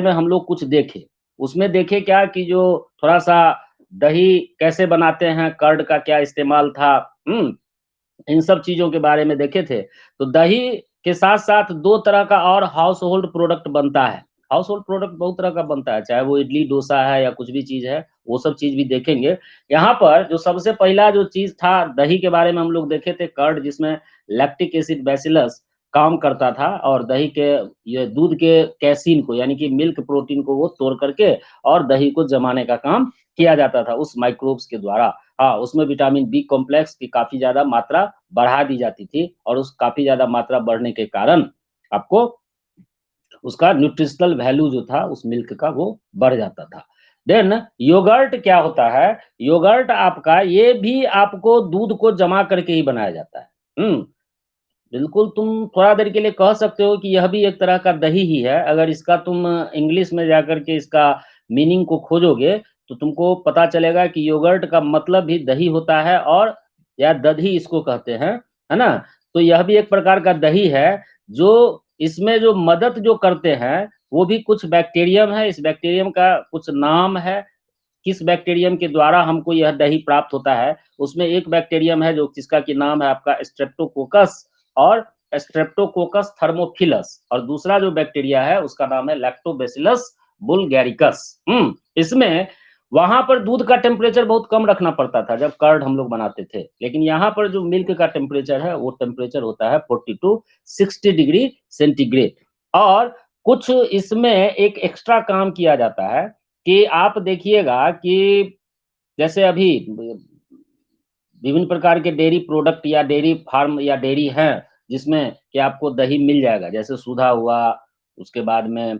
में हम लोग कुछ देखे। उसमें देखे क्या कि जो थोड़ा सा दही कैसे बनाते हैं, कर्ड का क्या इस्तेमाल था, इन सब चीजों के बारे में देखे थे। तो दही के साथ साथ दो तरह का और हाउस होल्ड प्रोडक्ट बनता है। हाउस होल्ड प्रोडक्ट बहुत तरह का बनता है, चाहे वो इडली डोसा है या कुछ भी चीज है, वो सब चीज भी देखेंगे। यहाँ पर जो सबसे पहला जो चीज था दही के बारे में हम लोग देखे थे, कर्ड, जिसमें लैक्टिक एसिड बैसिलस काम करता था और दही के, ये दूध के कैसीन को यानी कि मिल्क प्रोटीन को वो तोड़ करके और दही को जमाने का काम किया जाता था उस माइक्रोब्स के द्वारा। हाँ, उसमें विटामिन बी कॉम्प्लेक्स की काफी ज्यादा मात्रा बढ़ा दी जाती थी और उस काफी ज्यादा मात्रा बढ़ने के कारण आपको उसका न्यूट्रिशनल वैल्यू जो था उस मिल्क का वो बढ़ जाता था। देन योगर्ट क्या होता है, योगर्ट आपका ये भी आपको दूध को जमा करके ही बनाया जाता है। बिल्कुल, तुम थोड़ा देर के लिए कह सकते हो कि यह भी एक तरह का दही ही है। अगर इसका तुम इंग्लिश में जाकर के इसका मीनिंग को खोजोगे तो तुमको पता चलेगा कि योगर्ट का मतलब भी दही होता है, और या दधी इसको कहते हैं, है ना। तो यह भी एक प्रकार का दही है। जो इसमें जो मदद जो करते हैं वो भी कुछ बैक्टीरियम है, इस बैक्टीरियम का कुछ नाम है। किस बैक्टीरियम के द्वारा हमको यह दही प्राप्त होता है, उसमें एक बैक्टीरियम है जो जिसका की नाम है आपका स्ट्रेप्टोकोकस और स्ट्रेप्टोकोकस थर्मोफिलस, और दूसरा जो बैक्टीरिया है उसका नाम है लैक्टोबैसिलस बुल्गैरिकस। इसमें वहां पर दूध का टेम्परेचर बहुत कम रखना पड़ता था जब कर्ड हम लोग बनाते थे, लेकिन यहाँ पर जो मिल्क का टेम्परेचर है वो टेम्परेचर होता है 40 टू 60 डिग्री सेंटीग्रेड। और कुछ इसमें एक एक्स्ट्रा काम किया जाता है कि आप देखिएगा कि जैसे अभी विभिन्न प्रकार के डेयरी प्रोडक्ट या डेयरी फार्म या डेयरी हैं जिसमें कि आपको दही मिल जाएगा, जैसे सुधा हुआ, उसके बाद में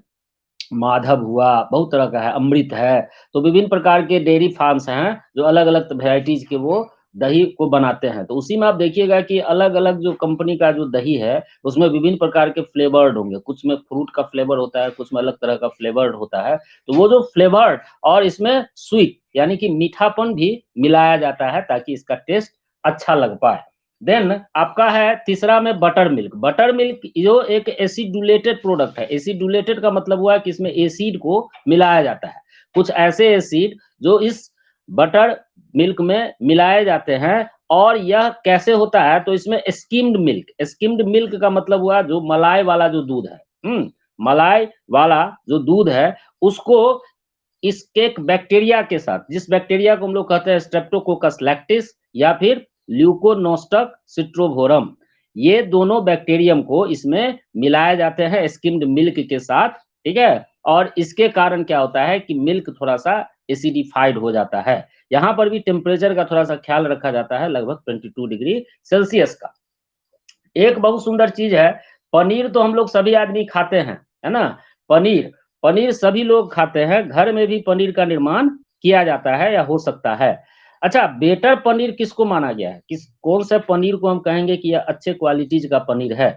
माधव हुआ, बहुत तरह का है, अमृत है। तो विभिन्न प्रकार के डेयरी फार्म्स हैं जो अलग अलग वेराइटीज के वो दही को बनाते हैं। तो उसी में आप देखिएगा कि अलग अलग जो कंपनी का जो दही है उसमें विभिन्न प्रकार के फ्लेवर्ड होंगे, कुछ में फ्रूट का फ्लेवर होता है, कुछ में अलग तरह का फ्लेवर्ड होता है। तो वो जो फ्लेवर्ड और इसमें स्वीट यानी कि मीठापन भी मिलाया जाता है ताकि इसका टेस्ट अच्छा लग पाए। देन आपका है तीसरा में बटर मिल्क। बटर मिल्क जो एक एसिडुलेटेड प्रोडक्ट है, एसिडुलेटेड का मतलब हुआ कि इसमें एसिड को मिलाया जाता है। कुछ ऐसे एसिड जो इस बटर मिल्क में मिलाए जाते हैं। और यह कैसे होता है, तो इसमें स्किम्ड मिल्क, स्किम्ड मिल्क का मतलब हुआ जो मलाई वाला जो दूध है, मलाई वाला जो दूध है उसको इसके एक बैक्टीरिया के साथ, जिस बैक्टीरिया को हम लोग कहते हैं स्ट्रेप्टोकोकस लैक्टिस या फिर ल्यूकोनोस्टक सिट्रोवोरम, ये दोनों बैक्टीरियम को इसमें मिलाए जाते हैं स्किम्ड मिल्क के साथ, ठीक है। और इसके कारण क्या होता है कि मिल्क थोड़ा सा एसिडिफाइड हो जाता है। यहाँ पर भी टेम्परेचर का थोड़ा सा ख्याल रखा जाता है, लगभग 22 डिग्री सेल्सियस का। एक बहुत सुंदर चीज है, पनीर तो हम लोग सभी आदमी खाते हैं, है ना। पनीर, पनीर सभी लोग खाते हैं, घर में भी पनीर का निर्माण किया जाता है या हो सकता है। अच्छा, बेटर पनीर किसको माना गया है, किस कौन से पनीर को हम कहेंगे कि यह अच्छे क्वालिटीज का पनीर है।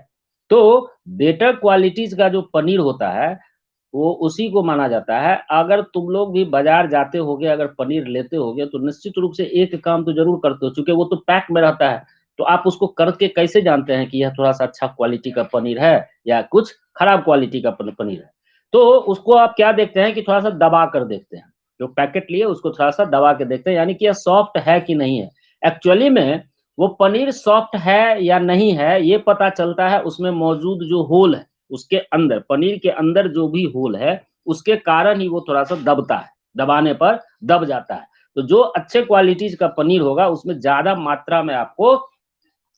तो बेटर क्वालिटीज का जो पनीर होता है वो उसी को माना जाता है। अगर तुम लोग भी बाजार जाते होगे, अगर पनीर लेते होगे तो निश्चित रूप से एक काम तो जरूर करते हो, चूंकि वो तो पैक में रहता है, तो आप उसको करके कैसे जानते हैं कि यह थोड़ा सा अच्छा क्वालिटी का पनीर है या कुछ खराब क्वालिटी का पनीर है। तो उसको आप क्या देखते हैं कि थोड़ा सा दबा कर देखते हैं, जो पैकेट लिए उसको थोड़ा सा दबा के देखते हैं, यानी कि यह सॉफ्ट है कि नहीं है। एक्चुअली में वो पनीर सॉफ्ट है या नहीं है ये पता चलता है उसमें मौजूद जो होल है, उसके अंदर, पनीर के अंदर जो भी होल है उसके कारण ही वो थोड़ा सा दबता है, दबाने पर दब जाता है। तो जो अच्छे क्वालिटीज का पनीर होगा उसमें ज्यादा मात्रा में आपको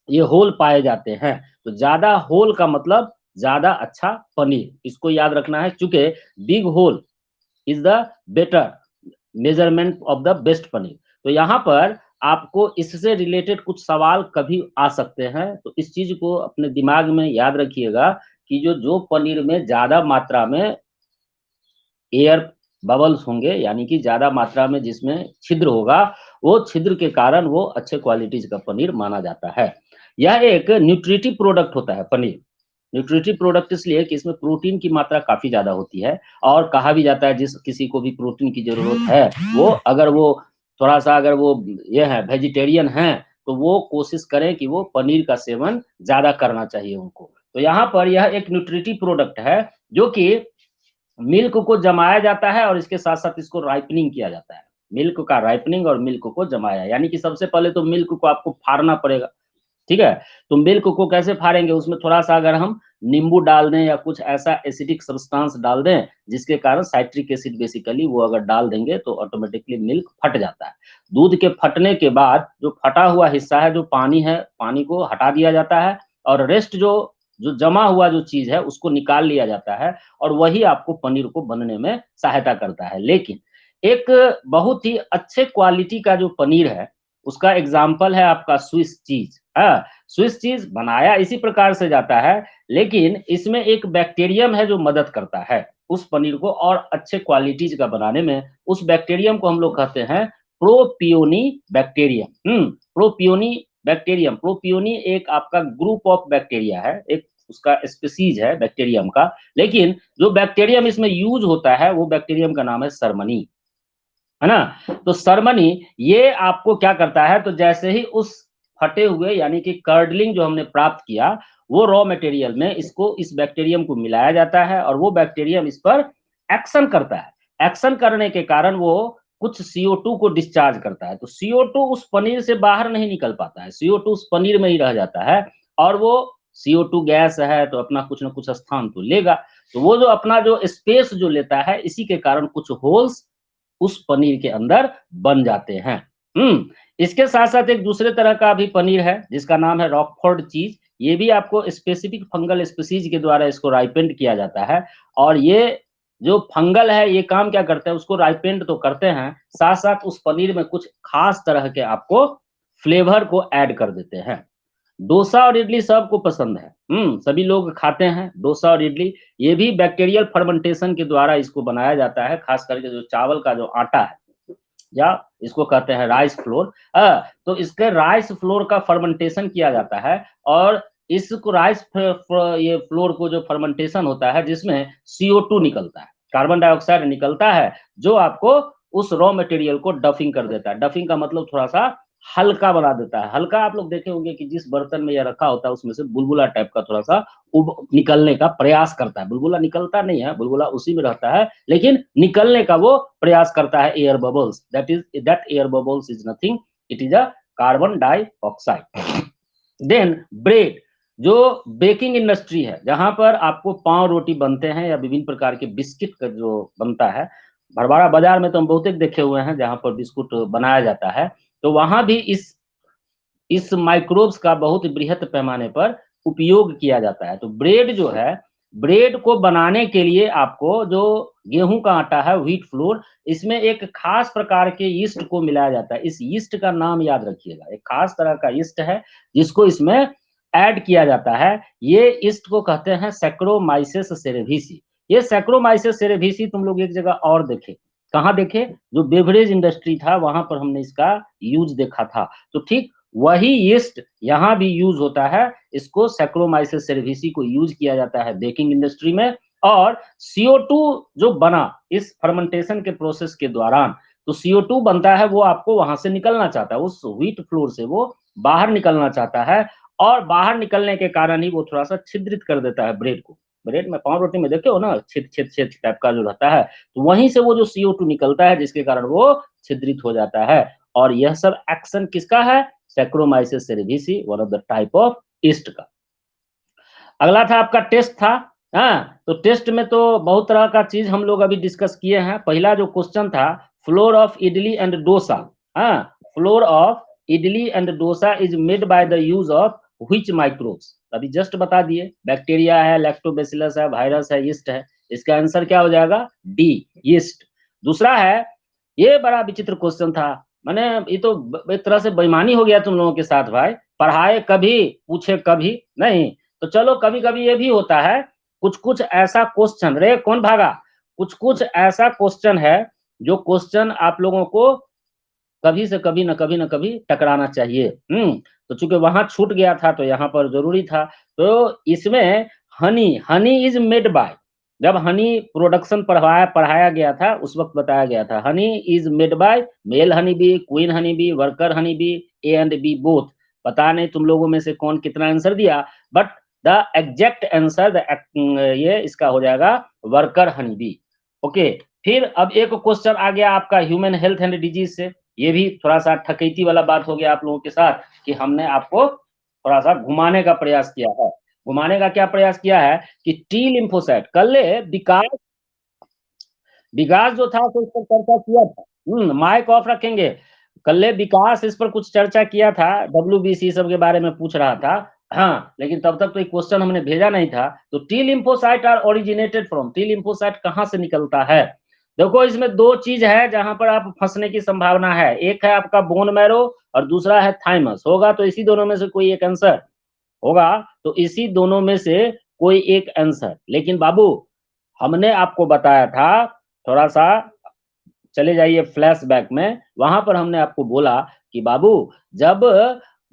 ये होल पाए जाते हैं। तो ज्यादा होल का मतलब ज्यादा अच्छा पनीर, इसको याद रखना है, चूंकि big hole is the better measurement of the best paneer. तो यहाँ पर आपको इससे रिलेटेड कुछ सवाल कभी आ सकते हैं, तो इस चीज को अपने दिमाग में याद रखिएगा कि जो जो पनीर में ज्यादा मात्रा में एयर बबल्स होंगे, यानी कि ज्यादा मात्रा में जिसमें छिद्र होगा, वो छिद्र के कारण वो अच्छे क्वालिटीज का पनीर माना जाता है। यह एक न्यूट्रिटिव प्रोडक्ट होता है पनीर। न्यूट्रिटिव प्रोडक्ट इसलिए कि इसमें प्रोटीन की मात्रा काफी ज्यादा होती है, और कहा भी जाता है जिस किसी को भी प्रोटीन की जरूरत है वो अगर वो थोड़ा सा अगर वो ये है वेजिटेरियन है तो वो कोशिश करें कि वो पनीर का सेवन ज्यादा करना चाहिए उनको। तो यहाँ पर यह एक न्यूट्रिटिव प्रोडक्ट है जो कि मिल्क को जमाया जाता है और इसके साथ-साथ इसको राइपनिंग किया जाता है। मिल्क का राइपनिंग और मिल्क को जमाया, यानी कि सबसे पहले तो मिल्क को आपको फाड़ना पड़ेगा, ठीक है? तो मिल्क को कैसे फाड़ेंगे? उसमें थोड़ा-सा अगर हम नींबू डाल दें या कुछ ऐसा एसिडिक सब्सटेंस डाल दें, जिसके कारण साइट्रिक एसिड बेसिकली वो अगर डाल देंगे तो ऑटोमेटिकली मिल्क फट जाता है। दूध के फटने के बाद जो फटा हुआ हिस्सा है, जो पानी है, पानी को हटा दिया जाता है और रेस्ट जो जो जमा हुआ जो चीज़ है, उसको निकाल लिया जाता है और वही आपको पनीर को बनने में सहायता करता है। लेकिन एक बहुत ही अच्छे क्वालिटी का जो पनीर है, उसका एग्ज़ाम्पल है आपका स्विस चीज़। स्विस चीज़ बनाया इसी प्रकार से जाता है, लेकिन इसमें एक बैक्टीरियम है जो मदद करता है, उस पनीर को और अच्छे क्वालिटीज़ का बनाने में। उस बैक्टीरियम को हम लोग कहते हैं propioni bacterium. Propioni bacterium, propioni एक आपका ग्रुप ऑफ बैक्टीरिया है, एक उसका स्पीशीज़ है बैक्टीरियम का, लेकिन जो बैक्टीरियम इसमें यूज़ होता है, वो बैक्टीरियम का नाम है सरमनी। है ना? तो सरमनी ये आपको क्या करता है, तो जैसे ही उस फटे हुए यानी कि कर्डलिंग जो हमने प्राप्त किया, वो रॉ मटेरियल में इसको इस बैक्टीरियम को मिलाया जाता है और वो बैक्टीरियम इस पर एक्शन करता है। एक्शन करने के कारण वो कुछ CO2 को डिस्चार्ज करता है। तो CO2 उस पनीर से बाहर नहीं निकल पाता है, CO2 उस पनीर में ही रह जाता है और वो CO2 गैस है तो अपना कुछ न कुछ स्थान तो लेगा। तो वो जो अपना जो स्पेस जो लेता है, इसी के कारण कुछ होल्स उस पनीर के अंदर बन जाते हैं। इसके साथ-साथ एक दूसरे तरह का भी पनीर है, जिसका नाम है रॉकफोर्ड चीज़। ये भी आपको स्पेसिफिक फंगल स्पीशीज़ के द्वारा इसको राइपेंड किया जाता है और ये जो फंगल है, ये काम क्या करते हैं, उसको राइपेंड तो करते हैं, साथ-साथ उस पनीर में कुछ खास तरह के आपको फ्लेवर को ऐड कर देते हैं। डोसा और इडली सबको पसंद है। सभी लोग खाते हैं डोसा और इडली। ये भी बैक्टीरियल फर्मेंटेशन के द्वारा इसको बनाया जाता है, खास करके जो चावल का जो आटा है या इसको कहते हैं राइस फ्लोर। तो इसके राइस फ्लोर का फर्मेंटेशन किया जाता है और इसको राइस ये फ्लोर को जो फर्मेंटेशन होता है जिसमें CO2 निकलता है, कार्बन डाइऑक्साइड निकलता है, जो आपको उस रॉ मटेरियल को डफिंग कर देता है। डफिंग का मतलब थोड़ा-सा हल्का बना देता है। हल्का आप लोग देखे होंगे कि जिस बर्तन में ये रखा होता है उसमें से बुलबुला टाइप का थोड़ा-सा उब निकलने का प्रयास करता है। बुलबुला निकलता नहीं है, बुलबुला उसी में रहता है, लेकिन निकलने का वो प्रयास करता है air bubbles. That air bubbles is nothing, it is a carbon dioxide. Then bread, जो बेकिंग इंडस्ट्री है, जहाँ पर आपको पाव रोटी बनते हैं या विभिन्न प्रकार के बिस्किट का जो बनता है, भड़वाड़ा बाज़ार में तो हम बहुतेक देखे हुए हैं जहाँ पर बिस्कुट बनाया जाता है। तो वहाँ भी इस माइक्रोब्स का बहुत बृहत पैमाने पर उपयोग किया जाता है। तो ब्रेड जो है, ब्रेड को बनाने के लिए आपको जो गेहूँ का आटा है, व्हीट फ्लोर, इसमें एक खास प्रकार के यीस्ट को मिलाया जाता है। इस यीस्ट का नाम याद रखिएगा, एक खास तरह का यीस्ट है, जिसको इसमें ऐड किया जाता है। ये यीस्ट को कहते हैं सैक्रोमाइसेस सेरेविसी। ये सैक्रोमाइसेस सेरेविसी तुम लोग एक जगह और देखे, कहाँ देखे? जो बेवरेज इंडस्ट्री था, वहाँ पर हमने इसका यूज़ देखा था। तो ठीक वही यीस्ट यहाँ भी यूज़ होता है, इसको सैक्रोमाइसेस सेरेविसी को यूज़ किया जाता है बेकिंग इंडस्ट्री में और CO2 जो बना इस फर्मेंटेशन के प्रोसेस के दौरान, तो CO2 बनता है, वो आपको वहाँ से निकलना चाहता है, उस व्हीट फ्लोर से वो बाहर निकलना चाहता है और बाहर निकलने के कारण ही वो थोड़ा-सा छिद्रित कर देता है ब्रेड को। ब्रेड में पाव रोटी में देखे हो ना, छेद-छेद-छेद टाइप का जो रहता है, तो वहीं से वो जो CO2 निकलता है, जिसके कारण वो छिद्रित हो जाता है और यह सब एक्शन किसका है? Saccharomyces cerevisiae, one of the type of yeast का। अगला था आपका टेस्ट था, तो टेस्ट में तो बहुत तरह का चीज़ हम लोग अभी डिस्कस किए हैं। पहला जो क्वेश्चन था, flour of idli and dosa, हाँ, flour of idli and dosa is made by the use of which microbes? अभी जस्ट बता दिए, बैक्टीरिया है, लैक्टोबैसिलस है, वायरस है, यीस्ट है। इसका आंसर क्या हो जाएगा? D, yeast. दूसरा है, ये बड़ा विचित्र क्वेश्चन था, माने ये तो एक तरह से बेईमानी हो गया तुम लोगों के साथ भाई। पढ़ाए कभी, पूछे कभी नहीं। तो चलो कभी-कभी ये भी होता है, कुछ-कुछ ऐसा क्वेश्चन, रे कौन भागा? कुछ-कुछ ऐसा क्वेश्चन है, जो क्वेश्चन आप लोगों को कभी से कभी न कभी टकराना चाहिए। तो चूँकि वहाँ छूट गया था तो यहाँ पर ज़रूरी था। तो इसमें Honey, Honey is made bye, जब हनी प्रोडक्शन पढ़ाया गया था, उस वक़्त बताया गया था, honey is made by male honey bee, queen honey bee, worker honey bee, A and B both. पता नहीं तुम लोगों में से कौन कितना आंसर दिया, बट द एग्ज़ैक्ट आंसर ये इसका हो जाएगा वर्कर हनी बी। ओके, फिर अब एक क्वेश्चन आ गया आपका ह्यूमन हेल्थ एंड डिजीज से। ये भी थोड़ा-सा ठकैती वाला बात हो गया आप लोगों के साथ कि हमने आपको थोड़ा-सा घुमाने का प्रयास किया है। घुमाने का क्या प्रयास किया है कि टी लिम्फोसाइट कल विकास विकास जो था तो इस पर चर्चा किया था। माइक ऑफ रखेंगे। कल्ले विकास इस पर कुछ चर्चा किया था, डब्ल्यूबीसी सब के बारे में पूछ रहा था। हाँ, लेकिन तब तक तो एक क्वेश्चन हमने भेजा नहीं था। तो T lymphocyte are originated from, T lymphocyte कहाँ से निकलता है? देखो इसमें 2 चीज़ है जहाँ पर आप फँसने की संभावना है। एक है आपका बोन मैरो और दूसरा है थाइमस। होगा तो इसी दोनों में से कोई एक आंसर। होगा तो इसी दोनों में से कोई एक आंसर। लेकिन बाबू हमने आपको बताया था थोड़ा-सा चले जाइए फ्लैशबैक में, वहाँ पर हमने आपको बोला कि बाबू जब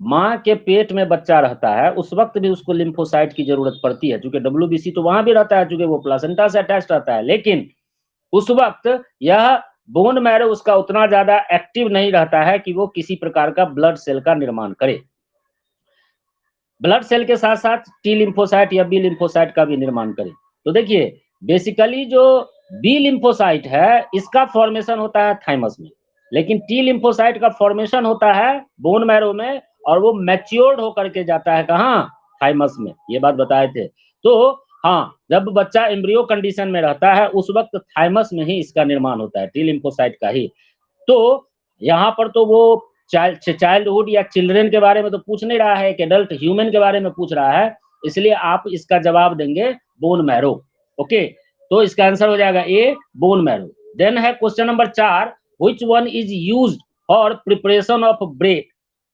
माँ के पेट में बच्चा रहता है, उस वक़्त भी उसको लिम्फोसाइट की ज़रूरत पड़ती है, चूँकि डब्ल्यूबीसी तो वहाँ भी रहता है, चूँकि वो प्लेसेंटा से अटैच रहता है। लेकिन उस वक़्त यह बोन मैरो उसका उतना ज़्यादा एक्टिव नहीं रहता है कि वो किसी प्रकार का ब्लड सेल का निर्माण करे। ब्लड सेल के साथ-साथ टी लिम्फोसाइट या बी लिम्फोसाइट का भी निर्माण करें। तो देखिए, बेसिकली जो बी लिम्फोसाइट है, इसका फॉर्मेशन होता है थाइमस में, लेकिन टी लिम्फोसाइट का फॉर्मेशन होता है बोन मैरो में और वो मैच्योर्ड होकर के जाता है कहाँ? थाइमस में, ये बात बताए थे। तो हाँ, जब बच्चा एम्ब्रियो कंडीशन में रहता है, उस वक़्त थाइमस में ही इसका निर्माण होता है, टी लिम्फोसाइट का ही। तो यहाँ पर तो वो चाइल्डहुड या चिल्ड्रन के बारे में तो पूछ नहीं रहा है, एक एडल्ट ह्यूमन के बारे में पूछ रहा है, इसलिए आप इसका जवाब देंगे बोन मैरो। ओके, तो इसका आंसर हो जाएगा ए बोन मैरो। देन है question number 4, which one is used for preparation of bread?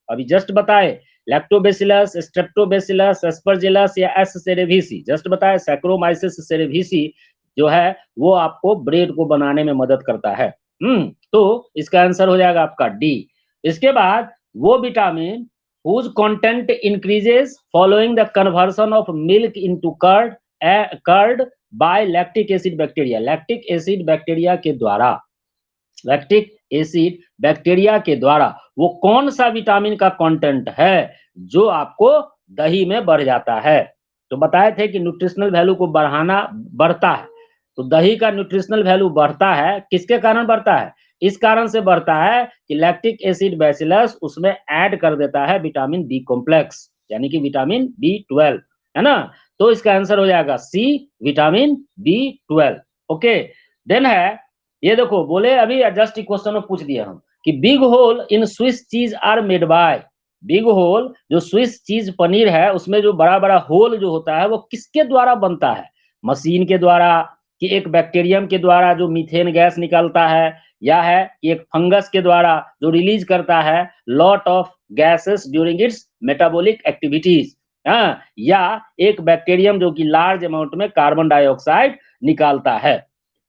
अभी जस्ट बताए लैक्टोबैसिलस, स्ट्रेप्टोबैसिलस, एस्परजिलस या एस सेरेविसी। जस्ट बताए सैक्रोमाइसिस सेरेविसी जो है वो आपको ब्रेड को बनाने में मदद करता है। तो इसका आंसर हो जाएगा आपका डी। इसके बाद वो vitamin whose content increases following the conversion of milk into curd by lactic acid bacteria, lactic acid bacteria के द्वारा, लैक्टिक एसिड बैक्टीरिया के द्वारा वो कौन सा विटामिन का कंटेंट है जो आपको दही में बढ़ जाता है? तो बताए थे कि न्यूट्रिशनल वैल्यू को बढ़ाना बढ़ता है। तो दही का न्यूट्रिशनल वैल्यू बढ़ता है, किसके कारण बढ़ता है? इस कारण से बढ़ता है कि लैक्टिक एसिड बैसिलस उसमें ऐड कर देता है विटामिन बी कॉम्प्लेक्स, यानी कि विटामिन बी 12, है ना? तो इसका आंसर हो जाएगा C vitamin B 12। Okay, then है ये देखो बोले अभी जस्ट क्वेश्चन में पूछ दिया हम कि big hole in Swiss cheese are made by, big hole जो स्विस चीज पनीर है उसमें जो बड़ा बड़ा होल जो होता है वो किसके द्वारा बनता है? मशीन के द्वारा कि एक बैक्टीरियम के द्वारा जो मीथेन गैस निकलता है, या है कि एक फंगस के द्वारा जो रिलीज करता है lot of gases during its metabolic activities, हाँ, या एक बैक्टीरियम जो कि लार्ज अमाउंट में कार्बन डाइऑक्साइड निकालता है।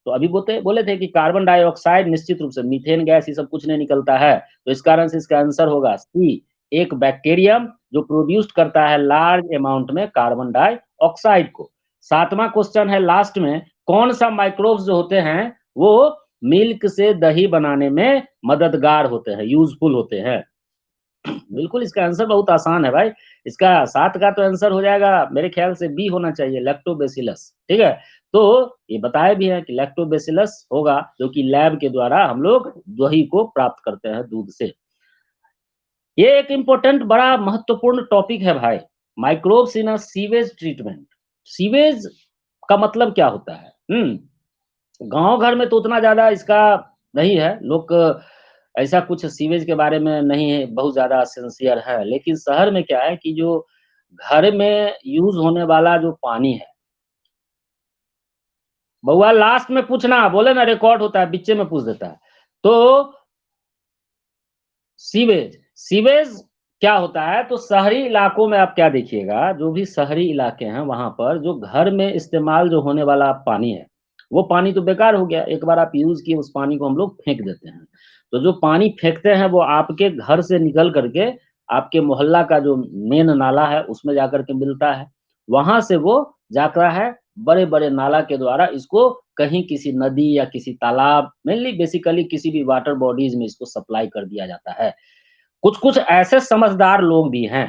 तो अभी बोते बोले थे कि कार्बन डाइऑक्साइड निश्चित रूप से मीथेन गैस ये सब कुछ नहीं निकलता है, तो इस कारण से इसका आंसर होगा सी, एक बैक्टीरियम जो प्रोड्यूस करता है लार्ज अमाउंट में कार्बन डाइऑक्साइड को। 7वां क्वेश्चन है लास्ट में, कौन सा माइक्रोब्स जो होते हैं वो मिल्क से दही बनाने में मददगार होते हैं, यूजफुल होते हैं? बिल्कुल इसका आंसर बहुत आसान है भाई। इसका 7 का तो आंसर हो जाएगा मेरे ख्याल से बी होना चाहिए, लैक्टोबैसिलस। ठीक है? तो ये बताया भी है कि लैक्टोबैसिलस होगा जो कि लैब के द्वारा हम लोग दही को प्राप्त करते हैं दूध से। ये एक इम्पोर्टेंट बड़ा महत्वपूर्ण टॉपिक है भाई, microbes in a sewage treatment. Sewage का मतलब क्या होता है? गाँव घर में तो उतना ज़्यादा इसका नहीं है, लोग ऐसा कुछ सीवेज के बारे में नहीं बहुत ज़्यादा सिंसियर है, लेकिन शहर में क्या है कि जो घर में यूज़ होने वाला जो पानी है, बउआ लास्ट में पूछना, बोले ना रिकॉर्ड होता है, बीचे में पूछ देता है। तो सीवेज, सीवेज क्या होता है? तो शहरी इलाकों में आप क्या देखिएगा, जो भी शहरी इलाके हैं, वहाँ पर जो घर में इस्तेमाल जो होने वाला पानी है, वो पानी तो बेकार हो गया। एक बार आप यूज़ किए, उस पानी को हम लोग फेंक देते हैं। तो जो पानी फेंकते हैं, वो आपके घर से निकल कर के आपके मोहल्ला का जो मेन नाला है, उसमें जाकर के मिलता है। वहाँ से वो जाता है बड़े-बड़े नाला के द्वारा इसको कहीं किसी नदी या किसी तालाब, मेनली बेसिकली किसी भी वाटर बॉडीज़ में इसको सप्लाई कर दिया जाता है। कुछ-कुछ ऐसे समझदार लोग भी हैं,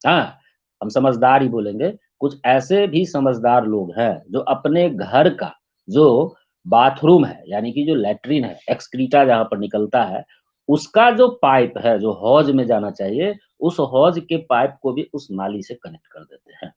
हाँ, हम समझदार ही बोलेंगे, कुछ ऐसे भी समझदार लोग हैं, जो अपने घर का जो बाथरूम है, यानी कि जो लैट्रिन है, एक्सक्रीटा जहाँ पर निकलता है, उसका जो पाइप है, जो हौज में जाना चाहिए, उस हौज के पाइप को भी उस नाली से कनेक्ट कर देते हैं।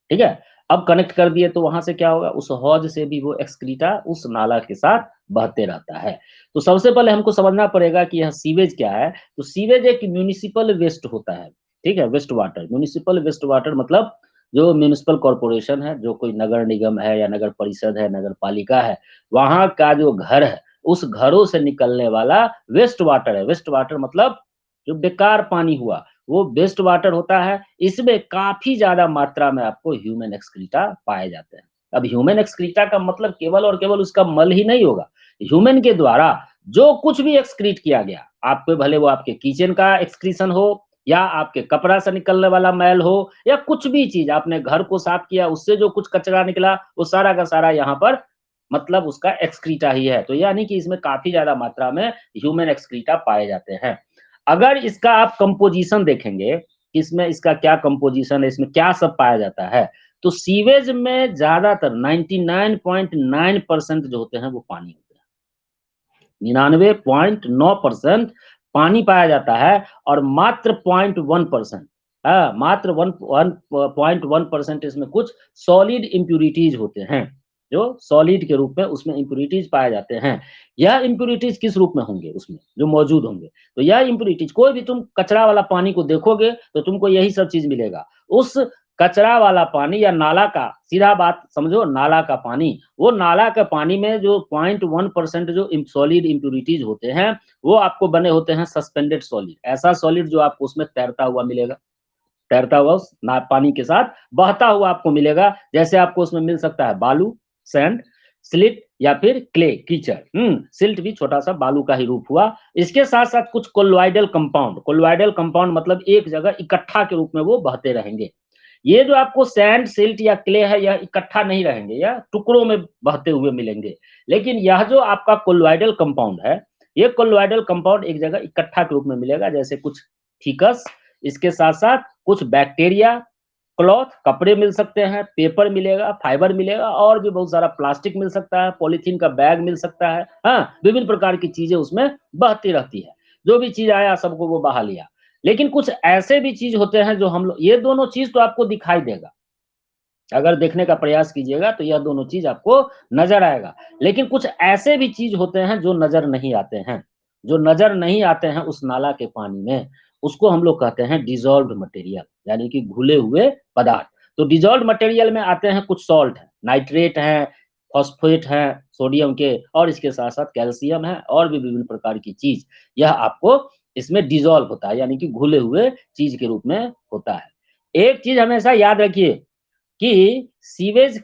ठीक है? अब कनेक्ट कर दिए तो वहाँ से क्या होगा, उस हौज से भी वो एक्सक्रीटा उस नाला के साथ बहते रहता है। तो सबसे पहले हमको समझना पड़ेगा कि यह सीवेज क्या है? तो सीवेज एक म्युनिसिपल वेस्ट होता है, ठीक है? Waste water, municipal waste water मतलब जो म्युनिसिपल कॉर्पोरेशन है, जो कोई नगर निगम है या नगर परिषद है, नगर पालिका है, वहाँ का जो घर है, उस घरों से निकलने वाला वेस्ट वाटर है। वेस्ट वाटर मतलब जो बेकार पानी हुआ, वो वेस्ट वाटर होता है। इसमें काफ़ी ज़्यादा मात्रा में आपको ह्यूमन एक्सक्रीटा पाए जाते हैं। अब ह्यूमन एक्सक्रीटा का मतलब केवल और केवल उसका मल ही नहीं होगा। ह्यूमन के द्वारा जो कुछ भी एक्सक्रीट किया गया, आपके भले वो आपके किचन का एक्सक्रीशन हो या आपके कपड़ा से निकलने वाला मैल हो या कुछ भी चीज़ आपने घर को साफ किया, उससे जो कुछ कचरा निकला, वो सारा का सारा यहाँ पर मतलब उसका एक्सक्रीटा ही है। तो यानी कि इसमें काफ़ी ज़्यादा मात्रा में ह्यूमन एक्सक्रीटा पाए जाते हैं। अगर इसका आप कंपोज़िशन देखेंगे, इसमें इसका क्या कंपोज़िशन है, इसमें क्या सब पाया जाता है, तो सीवेज में ज़्यादातर 99.9% जो होते हैं, वो पानी होते हैं। 99.9% पानी पाया जाता है और मात्र 0.1% मात्र 1.1% इसमें कुछ सॉलिड इम्प्यूरिटीज़ होते हैं, जो सॉलिड के रूप में उसमें इम्प्यूरिटीज़ पाए जाते हैं। यह इम्प्यूरिटीज़ किस रूप में होंगे उसमें, जो मौजूद होंगे? तो यह इम्प्यूरिटीज़ कोई भी तुम कचरा वाला पानी को देखोगे, तो तुमको यही सब चीज़ मिलेगा। उस कचरा वाला पानी या नाला का सीधा बात समझो नाला का पानी, वो नाला के पानी में जो 0.1% जो सॉलिड इम्प्यूरिटीज़ होते हैं, वो आपको बने होते हैं सस्पेंडेड सॉलिड। ऐसा सॉलिड जो आपको उसमें तैरता हुआ मिलेगा। तैरता हुआ उस ना पानी के साथ बहता हुआ आपको मिलेगा। जैसे आपको उसमें मिल सकता है बालू, सैंड, सिलिट या फिर क्ले, कीचड़। सिल्ट भी छोटा-सा बालू का ही रूप हुआ। इसके साथ-साथ कुछ कोलोइडल कंपाउंड मतलब एक जगह इकट्ठा के रूप में वो बहते रहेंगे। ये जो आपको सैंड, सिल्ट या क्ले है, यह इकट्ठा नहीं रहेंगे, यह टुकड़ों में बहते हुए मिलेंगे। लेकिन यह जो आपका कोलोइडल कंपाउंड है, ये कोलोइडल कंपाउंड एक जगह इकट्ठा के रूप में मिलेगा, जैसे कुछ फिकस, इसके साथ-साथ कुछ बैक्टीरिया, क्लॉथ, कपड़े मिल सकते हैं, पेपर मिलेगा, फाइबर मिलेगा और भी बहुत सारा प्लास्टिक मिल सकता है, पॉलीथीन का बैग मिल सकता है, हाँ? विभिन्न प्रकार की चीज़ें उसमें बहती रहती है। जो भी चीज़ आया सबको वो बहा लिया। लेकिन कुछ ऐसे भी चीज़ होते हैं जो हम लोग ये दोनों चीज़ तो आपको दिखाई देगा। अगर देखने का प्रयास कीजिएगा तो यह दोनों चीज़ आपको नज़र आएगा। लेकिन कुछ ऐसे भी चीज़ होते हैं जो नज़र नहीं आते हैं। जो नज़र नहीं आते हैं उस नाला के पानी में, उसको हम लोग कहते हैं डिसॉल्व्ड मटेरियल यानी कि घुले हुए पदार्थ। तो डिसॉल्व्ड मटेरियल में आते हैं कुछ सॉल्ट हैं, नाइट्रेट हैं, फॉस्फेट हैं, सोडियम के और इसके साथ-साथ कैल्शियम है और भी विभिन्न प्रकार की चीज़। यह आपको इसमें डिसॉल्व होता है यानी कि घुले हुए चीज़ के रूप में होता है। एक चीज़ हमेशा याद रखिए कि सीवेज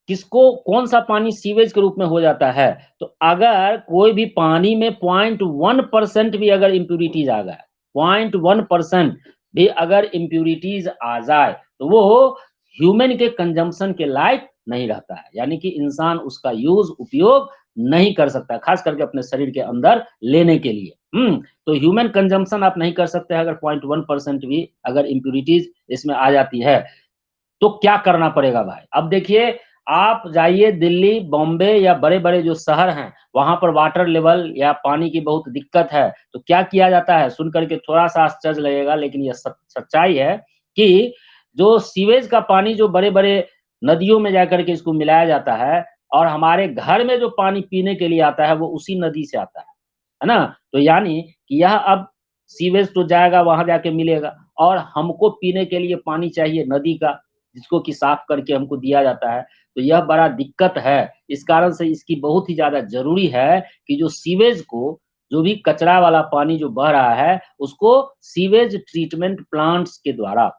किसको कौन-सा पानी सीवेज के रूप में हो जाता है, तो अगर कोई भी पानी में 0.1% भी अगर इम्प्यूरिटीज़ आ गया, 0.1% भी अगर इम्प्यूरिटीज़ आ जाए, तो वो ह्यूमन के कंजम्पशन के लायक नहीं रहता है। यानी कि इंसान उसका उपयोग नहीं कर सकता, खास करके अपने शरीर के अंदर लेने के लिए। तो ह्यूमन कंजम्पशन आप नहीं कर सकते अगर 0.1% भी अगर इम्प्यूरिटीज़ इसमें आ जाती है। तो क्या करना पड़ेगा भाई? अब देखिए, आप जाइए दिल्ली, बॉम्बे या बड़े-बड़े जो शहर हैं, वहाँ पर वाटर लेवल या पानी की बहुत दिक्कत है। तो क्या किया जाता है? सुन कर के थोड़ा-सा आश्चर्य लगेगा लेकिन ये सच्चाई है कि जो सीवेज का पानी जो बड़े-बड़े नदियों में जाकर के इसको मिलाया जाता है और हमारे घर में जो पानी पीने के लिए आता है, वो उसी नदी से आता है ना? तो यानी कि यह अब सीवेज तो जाएगा, वहाँ जाके मिलेगा और हमको पीने के लिए पानी चाहिए नदी का। जिसको कि साफ करके हमको दिया जाता है। तो यह बड़ा दिक्कत है। इस कारण से इसकी बहुत ही ज़्यादा ज़रूरी है कि जो सीवेज को जो भी कचरा वाला पानी जो बह रहा है, उसको सीवेज ट्रीटमेंट प्लांट्स के द्वारा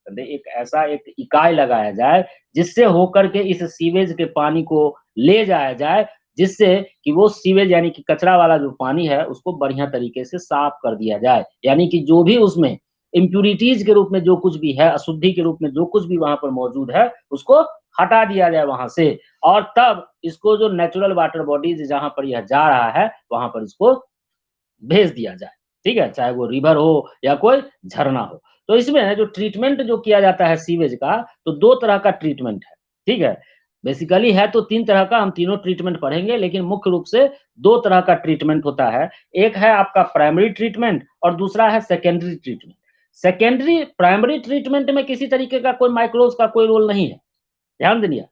एक ऐसा एक इकाई लगाया जाए, जिससे होकर के इस सीवेज के पानी को ले जाया जाए, जिससे कि वो सीवेज यानी कि कचरा वाला जो पानी है, उसको बढ़िया तरीके से साफ कर दिया जाए। यानी कि जो भी उसमें इम्प्यूरिटीज़ के रूप में जो कुछ भी है, अशुद्धि के रूप में जो कुछ भी वहाँ पर मौजूद है, उसको हटा दिया जाए वहाँ से और तब इसको जो नेचुरल वाटर बॉडीज़ जहाँ पर यह जा रहा है, वहाँ पर इसको भेज दिया जाए, ठीक है? चाहे वो रिवर हो या कोई झरना हो। तो इसमें जो ट्रीटमेंट जो किया जाता है सीवेज का, तो 2 तरह का ट्रीटमेंट है, ठीक है? बेसिकली है तो 3 तरह का, हम तीनों ट्रीटमेंट पढ़ेंगे, लेकिन मुख्य रूप से 2 तरह का ट्रीटमेंट होता है। एक है आपका प्राइमरी ट्रीटमेंट और दूसरा है सेकेंडरी ट्रीटमेंट। प्राइमरी ट्रीटमेंट में किसी तरीके का कोई माइक्रोब्स का कोई रोल नहीं है। ध्यान दीजिए,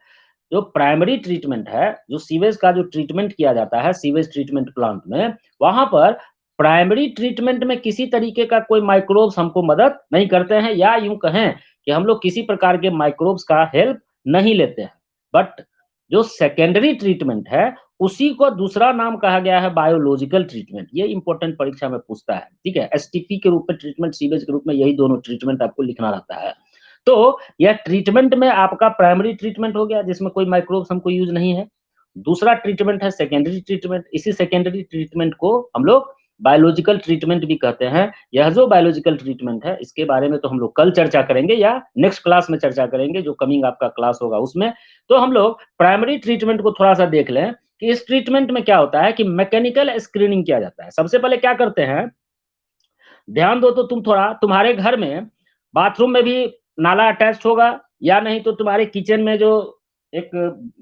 जो प्राइमरी ट्रीटमेंट है, जो सीवेज का जो ट्रीटमेंट किया जाता है सीवेज ट्रीटमेंट प्लांट में, वहां पर प्राइमरी ट्रीटमेंट में किसी तरीके का कोई माइक्रोब्स हमको मदद नहीं करते हैं, या यूं कहें कि हम लोग किसी प्रकार के माइक्रोब्स का हेल्प नहीं लेते हैं। बट जो सेकेंडरी ट्रीटमेंट है, उसी को दूसरा नाम कहा गया है बायोलॉजिकल ट्रीटमेंट। ये इंपॉर्टेंट परीक्षा में पूछता है, ठीक है। एसटीपी के रूप में ट्रीटमेंट, सीवेज के रूप में, यही दोनों ट्रीटमेंट आपको लिखना रहता है। तो यह ट्रीटमेंट में आपका प्राइमरी ट्रीटमेंट हो गया, जिसमें कोई माइक्रोब्स हमको यूज नहीं है। दूसरा ट्रीटमेंट है सेकेंडरी ट्रीटमेंट। इसी सेकेंडरी ट्रीटमेंट को हम लोग बायोलॉजिकल ट्रीटमेंट भी कहते हैं। यह जो बायोलॉजिकल ट्रीटमेंट है, इसके बारे में तो हम लोग कल चर्चा करेंगे या नेक्स्ट क्लास में चर्चा करेंगे, जो कमिंग आपका क्लास होगा उसमें। तो हम लोग प्राइमरी ट्रीटमेंट को थोड़ा सा देख लें कि इस ट्रीटमेंट में क्या होता है कि मैकेनिकल स्क्रीनिंग किया जाता है। सबसे पहले क्या करते हैं, ध्यान दो तो तुम्हारे घर में बाथरूम में भी नाला अटैच होगा, या नहीं तो तुम्हारे किचन में जो एक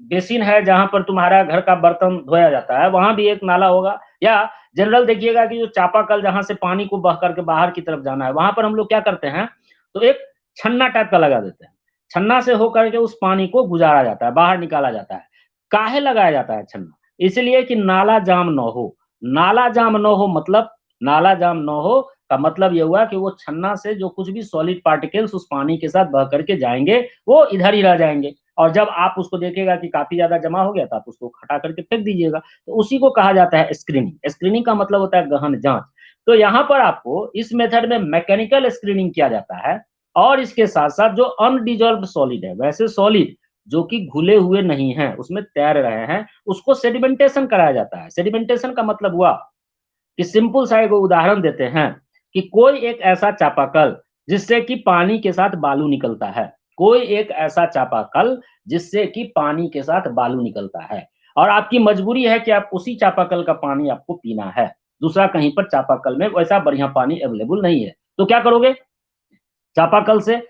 बेसिन है जहां पर तुम्हारा घर का बर्तन धोया जाता है, वहां भी एक नाला होगा। या जनरल देखिएगा कि जो चापाकल जहां से पानी को बह करके बाहर की तरफ जाना है, वहां पर हम लोग क्या करते हैं, तो एक छन्ना टाइप का लगा देते हैं। छन्ना से होकर के उस पानी को गुजारा जाता है, बाहर निकाला जाता है। काहे लगाया जाता है छन्ना? इसलिए कि नाला जाम न हो। नाला जाम न हो मतलब, नाला जाम न हो का मतलब ये हुआ कि वो छन्ना से जो कुछ भी सॉलिड पार्टिकल्स उस पानी के साथ बह करके जाएंगे, वो इधर ही रह जाएंगे। और जब आप उसको देखेगा कि काफी ज्यादा जमा हो गया, तो आप उसको हटा करके फेंक दीजिएगा। तो उसी को कहा जाता है स्क्रीनिंग। स्क्रीनिंग का मतलब होता है गहन जांच। तो यहाँ पर आपको इस मेथड में मैकेनिकल स्क्रीनिंग किया जाता है। और इसके साथ साथ जो अनडिजॉल्व्ड सॉलिड है, वैसे सॉलिड जो कि घुले हुए नहीं हैं, उसमें तैर रहे हैं, उसको सेडिमेंटेशन कराया जाता है। सेडिमेंटेशन का मतलब हुआ कि सिंपल सा एक उदाहरण देते हैं कि कोई एक ऐसा चापाकल जिससे कि पानी के साथ बालू निकलता है। कोई एक ऐसा चापाकल जिससे कि पानी के साथ बालू निकलता है, और आपकी मजबूरी है कि आप उसी चापाकल का पानी आपको पीना है। दूसरा कहीं पर चापाकल में वैसा बढ़िया पानी अवेलेबल नहीं है, तो क्या करोगे? चापाकल से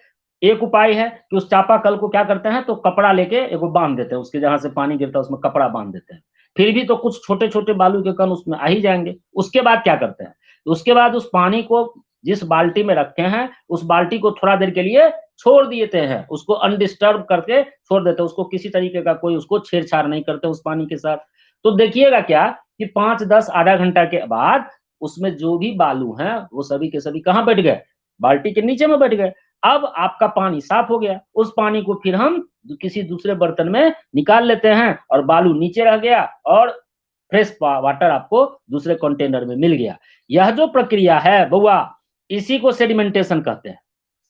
एक उपाय है कि उस चापाकल को क्या करते हैं, तो कपड़ा लेके एगो बांध देते हैं, उसके जहां से पानी गिरता है उसमें कपड़ा बांध देते हैं। फिर भी तो कुछ छोटे छोटे बालू के कण उसमें आ ही जाएंगे। उसके बाद क्या करते हैं, उसके बाद उस पानी को जिस बाल्टी में रखे हैं, उस बाल्टी को थोड़ा देर के लिए छोड़ देते हैं, उसको अनडिस्टर्ब करके छोड़ देते हैं, उसको किसी तरीके का कोई उसको छेड़छाड़ नहीं करते उस पानी के साथ। तो देखिएगा क्या कि 5-10 आधा घंटा के बाद उसमें जो भी बालू हैं, वो सभी के सभी कहाँ बैठ गए? बाल्टी के नीचे में बैठ गए। अब आपका पानी साफ हो गया। उस पानी को फिर हम किसी दूसरे बर्तन में निकाल लेते हैं, और बालू नीचे रह गया, और फ्रेश वाटर आपको दूसरे कंटेनर में मिल गया। यह जो प्रक्रिया है बउआ, इसी को सेडिमेंटेशन कहते हैं।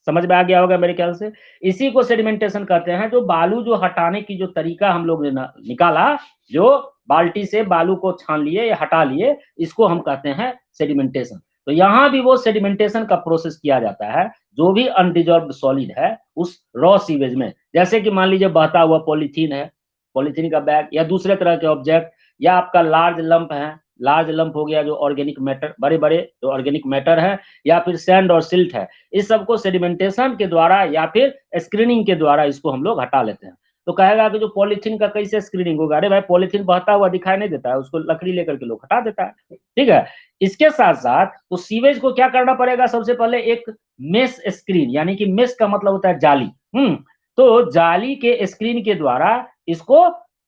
समझ में आ गया होगा मेरे ख्याल से। इसी को सेडिमेंटेशन कहते हैं। जो बालू जो हटाने की जो तरीका हम लोग ने निकाला, जो बाल्टी से बालू को छान लिए या हटा लिए, इसको हम कहते हैं सेडिमेंटेशन। तो यहाँ भी वो सेडिमेंटेशन का प्रोसेस किया जाता है, जो भी अनडिजॉल्व्ड सॉलिड है उस रॉ सीवेज में। जैसे कि मान लीजिए बहता हुआ पॉलीथीन है, पॉलीथीन का बैग, या दूसरे तरह के ऑब्जेक्ट, या आपका लार्ज लंप है। लार्ज लंप हो गया जो ऑर्गेनिक मैटर, बड़े बड़े जो ऑर्गेनिक मैटर है, या फिर सैंड और सिल्ट है। इस सबको सेडिमेंटेशन के द्वारा या फिर स्क्रीनिंग के द्वारा इसको हम लोग हटा लेते हैं। तो कहेगा कि जो पॉलीथीन का कैसे स्क्रीनिंग होगा? अरे भाई, पॉलीथीन बहता हुआ दिखाई नहीं देता है, उसको लकड़ी लेकर के लोग हटा देता है, ठीक है। इसके साथ साथ तो सीवेज को क्या करना पड़ेगा? सबसे पहले एक मेश स्क्रीन, यानी कि मेश का मतलब होता है जाली। तो जाली के स्क्रीन के द्वारा इसको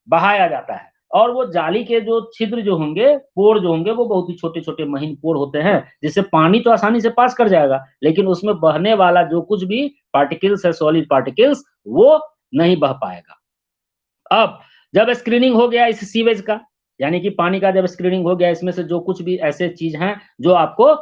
बहाया जाता है। और वो जाली के जो छिद्र जो होंगे, पोर जो होंगे, वो बहुत ही छोटे छोटे महीन पोर होते हैं, जिससे पानी तो आसानी से पास कर जाएगा, लेकिन उसमें बहने वाला जो कुछ भी पार्टिकल्स है, सॉलिड पार्टिकल्स, वो नहीं बह पाएगा। अब जब स्क्रीनिंग हो गया इस सीवेज का, यानी कि पानी का जब स्क्रीनिंग हो गया, इसमें से जो कुछ भी ऐसे चीज हैं जो आपको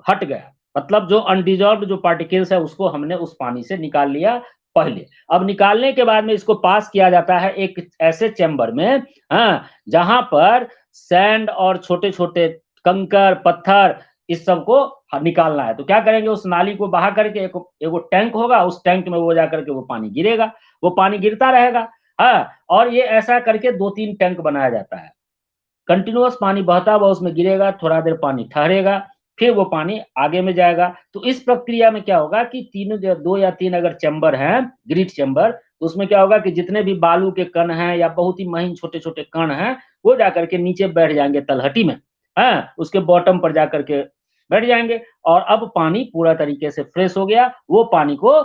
हट गया, मतलब जो अनडिजॉल्व्ड जो पार्टिकल्स है, उसको हमने उस पानी से निकाल लिया पहले। अब निकालने के बाद में इसको पास किया जाता है एक ऐसे चैम्बर में, हाँ, जहां पर सैंड और छोटे छोटे कंकर पत्थर, इस सब को निकालना है। तो क्या करेंगे, उस नाली को बहा करके एक टैंक होगा, उस टैंक में वो जाकर के वो पानी गिरेगा, वो पानी गिरता रहेगा। हाँ, और ये ऐसा करके 2-3 टैंक बनाया जाता है। कंटिन्यूअस पानी बहता हुआ उसमें गिरेगा, थोड़ा देर पानी ठहरेगा, फिर वो पानी आगे में जाएगा। तो इस प्रक्रिया में क्या होगा कि 2 या 3 अगर चैम्बर हैं, ग्रिट चैम्बर, तो उसमें क्या होगा कि जितने भी बालू के कण हैं या बहुत ही महीन छोटे-छोटे कण हैं, वो जाकर के नीचे बैठ जाएँगे तलहटी में, हाँ? उसके बॉटम पर जाकर के बैठ जाएँगे और अब पानी पूरा तरीके से फ्रेश हो गया, वो पानी को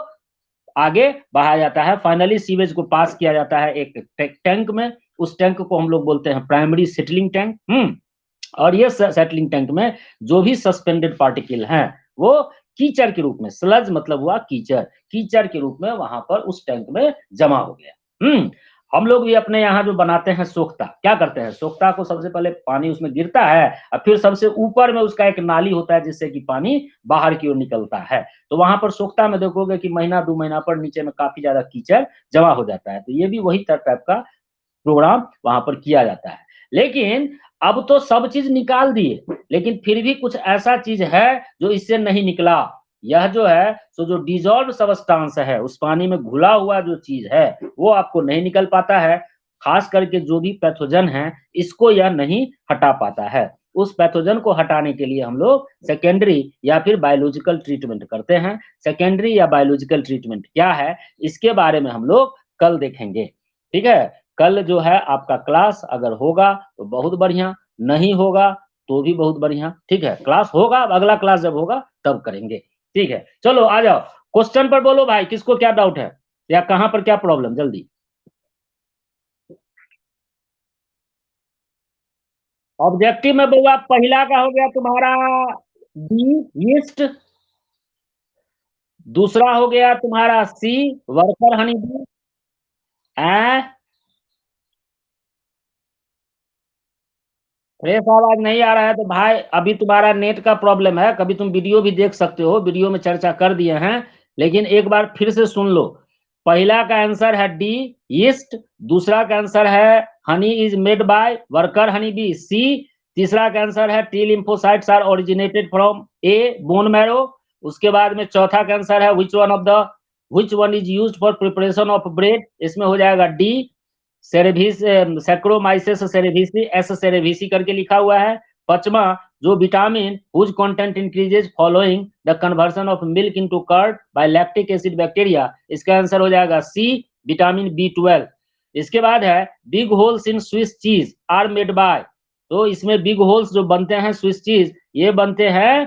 आगे बढ़ाया जाता है, फाइनली सीवेज को पास किया जाता है एक टैंक में, उस टैंक को हम लोग बोलते हैं प्राइमरी सेटलिंग टैंक, और ये सेटलिंग टैंक में जो भी सस्पेंडेड पार्टिकल हैं, वो कीचड़ के रूप में, स्लज मतलब हुआ कीचड़, कीचड़ के रूप में वहां पर उस टैंक में जमा हो गया। हम लोग भी अपने यहाँ जो बनाते हैं सोख्ता, क्या करते हैं, सोख्ता को सबसे पहले पानी उसमें गिरता है और फिर सबसे ऊपर में उसका एक नाली होता है जिससे कि पानी बाहर की ओर निकलता है। तो वहां पर सोख्ता में देखोगे कि महीना 2 महीना पर नीचे में काफी ज्यादा कीचड़ जमा हो जाता है। तो ये भी वही टाइप का प्रोग्राम वहां पर किया जाता है। लेकिन अब तो सब चीज निकाल दिए, लेकिन फिर भी कुछ ऐसा चीज है जो इससे नहीं निकला। यह जो है सो जो डिजॉल्व सबस्टांस है, उस पानी में घुला हुआ जो चीज है, वो आपको नहीं निकल पाता है। खास करके जो भी पैथोजन है, इसको यह नहीं हटा पाता है। उस पैथोजन को हटाने के लिए हम लोग सेकेंडरी या फिर बायोलॉजिकल ट्रीटमेंट करते हैं। सेकेंडरी या बायोलॉजिकल ट्रीटमेंट क्या है, इसके बारे में हम लोग कल देखेंगे। ठीक है, कल जो है आपका क्लास अगर होगा तो बहुत बढ़िया, नहीं होगा तो भी बहुत बढ़िया। ठीक है, क्लास होगा, अगला क्लास जब होगा तब करेंगे। ठीक है, चलो आ जाओ क्वेश्चन पर, बोलो भाई किसको क्या डाउट है या कहां पर क्या प्रॉब्लम, जल्दी। ऑब्जेक्टिव में बउआ पहला का हो गया तुम्हारा बी, यीस्ट। दूसरा हो गया तुम्हारा सी, वर्कर हनी बी। फ्रेश आवाज नहीं आ रहा है तो भाई अभी तुम्हारा नेट का प्रॉब्लम है, कभी तुम वीडियो भी देख सकते हो, वीडियो में चर्चा कर दिए हैं, लेकिन एक बार फिर से सुन लो। पहला का आंसर है डी, ईस्ट। दूसरा का आंसर है honey is made by worker honey bee, C. तीसरा का आंसर है T lymphocytes are originated from A, bone marrow. उसके बाद में चौथा का आंसर है which one is used for preparation of bread, इसमें हो जाएगा D, cerevisiae, saccharomyces cerevisiae, S cerevisiae करके लिखा हुआ है। पांचवा, जो vitamin whose content increases following the conversion of milk into curd by lactic acid bacteria, इसका आंसर हो जाएगा सी, विटामिन B12। इसके बाद है big holes in Swiss cheese are made by, तो इसमें बिग होल्स जो बनते हैं स्विस चीज, ये बनते हैं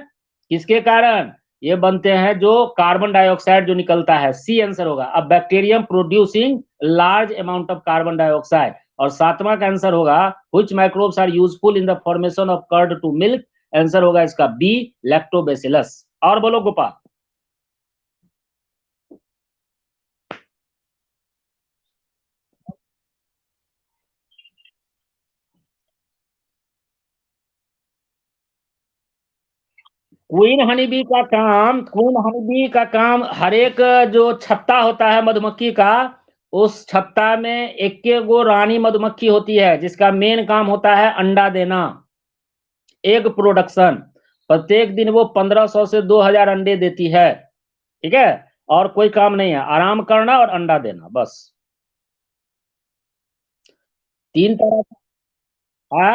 किसके कारण, ये बनते हैं जो कार्बन डाइऑक्साइड जो निकलता है, सी आंसर होगा। अब bacterium producing large amount of carbon dioxide, और सातवां का आंसर होगा which microbes are useful in the formation of curd to milk, answer होगा इसका बी, लैक्टोबैसिलस। और बोलो गोपाल। क्वीन हनी बी का काम हर एक जो छत्ता होता है मधुमक्खी का, उस छत्ता में एक गो रानी मधुमक्खी होती है जिसका मेन काम होता है अंडा देना, एग प्रोडक्शन। प्रत्येक दिन वो 1500 से 2000 अंडे देती है। ठीक है, और कोई काम नहीं है, आराम करना और अंडा देना बस। तीन तरह का।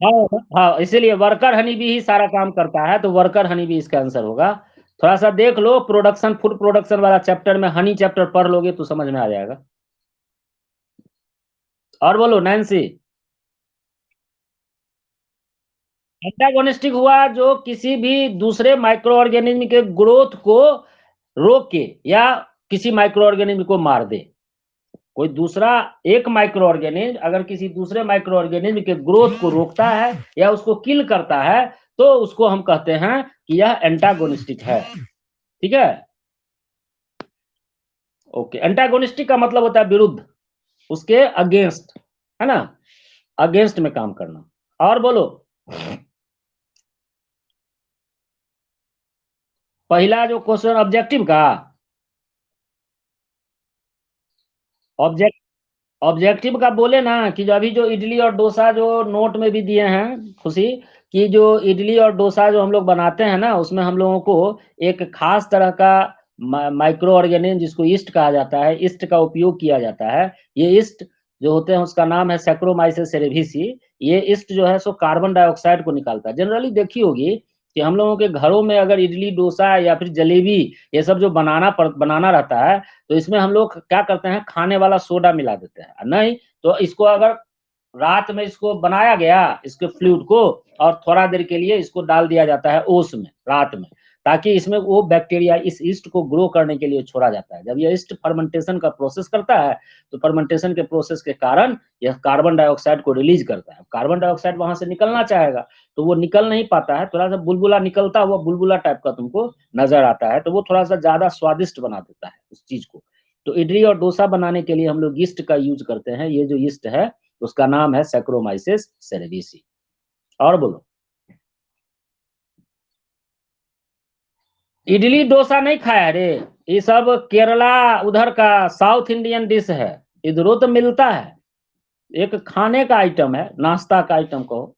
हाँ हाँ, इसीलिए वर्कर हनी भी ही सारा काम करता है, तो वर्कर हनी भी इसका आंसर होगा। थोड़ा सा देख लो प्रोडक्शन, फूड प्रोडक्शन वाला चैप्टर में हनी चैप्टर पढ़ लोगे तो समझ में आ जाएगा। और बोलो नैन्सी। एंटागोनिस्टिक हुआ जो किसी भी दूसरे माइक्रो ऑर्गेनिज्म के ग्रोथ को रोक के या किसी माइक्रो ऑर्गेनिज्म को मार दे। कोई दूसरा एक माइक्रो ऑर्गेनिज्म अगर किसी दूसरे माइक्रो ऑर्गेनिज्म के ग्रोथ को रोकता है या उसको किल करता है, तो उसको हम कहते हैं कि यह एंटागोनिस्टिक है। ठीक है, ओके। एंटागोनिस्टिक का मतलब होता है विरुद्ध, उसके अगेंस्ट, है ना, अगेंस्ट में काम करना। और बोलो। पहला जो क्वेश्चन ऑब्जेक्टिव का, ऑब्जेक्ट ऑब्जेक्टिव का बोले ना कि जो अभी जो इडली और डोसा जो नोट में भी दिए हैं खुशी, कि जो इडली और डोसा जो हम लोग बनाते हैं ना, उसमें हम लोगों को एक खास तरह का माइक्रो ऑर्गेनिज्म जिसको ईस्ट कहा जाता है, ईस्ट का उपयोग किया जाता है। ये ईस्ट जो होते हैं उसका नाम है सैक्रोमाइसिस सेरेविसी। ये ईस्ट जो है सो कार्बन डाइऑक्साइड को निकालता है। जनरली देखी होगी कि हम लोगों के घरों में अगर इडली डोसा या फिर जलेबी ये सब जो बनाना रहता है, तो इसमें हम लोग क्या करते हैं, खाने वाला सोडा मिला देते हैं। नहीं तो इसको अगर रात में इसको बनाया गया, इसके फ्लूइड को, और थोड़ा देर के लिए इसको डाल दिया जाता है ओस में रात में, ताकि इसमें वो बैक्टीरिया इस ईस्ट को ग्रो करने के लिए छोड़ा जाता है। जब ये ईस्ट फर्मेंटेशन का प्रोसेस करता है, तो फर्मेंटेशन के प्रोसेस के कारण यह कार्बन डाइऑक्साइड को रिलीज करता है। कार्बन डाइऑक्साइड वहां से निकलना चाहेगा, तो वो निकल नहीं पाता है, थोड़ा सा बुलबुला निकलता हुआ बुलबुला टाइप का तुमको नजर आता है, तो वो थोड़ा सा ज्यादा स्वादिष्ट बना देता है उस चीज को। तो इडली और डोसा बनाने के लिए हम लोग यीस्ट का यूज करते हैं। ये जो यीस्ट है उसका नाम है सैक्रोमाइसिस सेरेविसी। और बोलो। इडली डोसा नहीं खाया रे, ये सब केरला उधर का साउथ इंडियन डिश है। इधरों तो मिलता है, एक खाने का आइटम है, नाश्ता का आइटम कहो।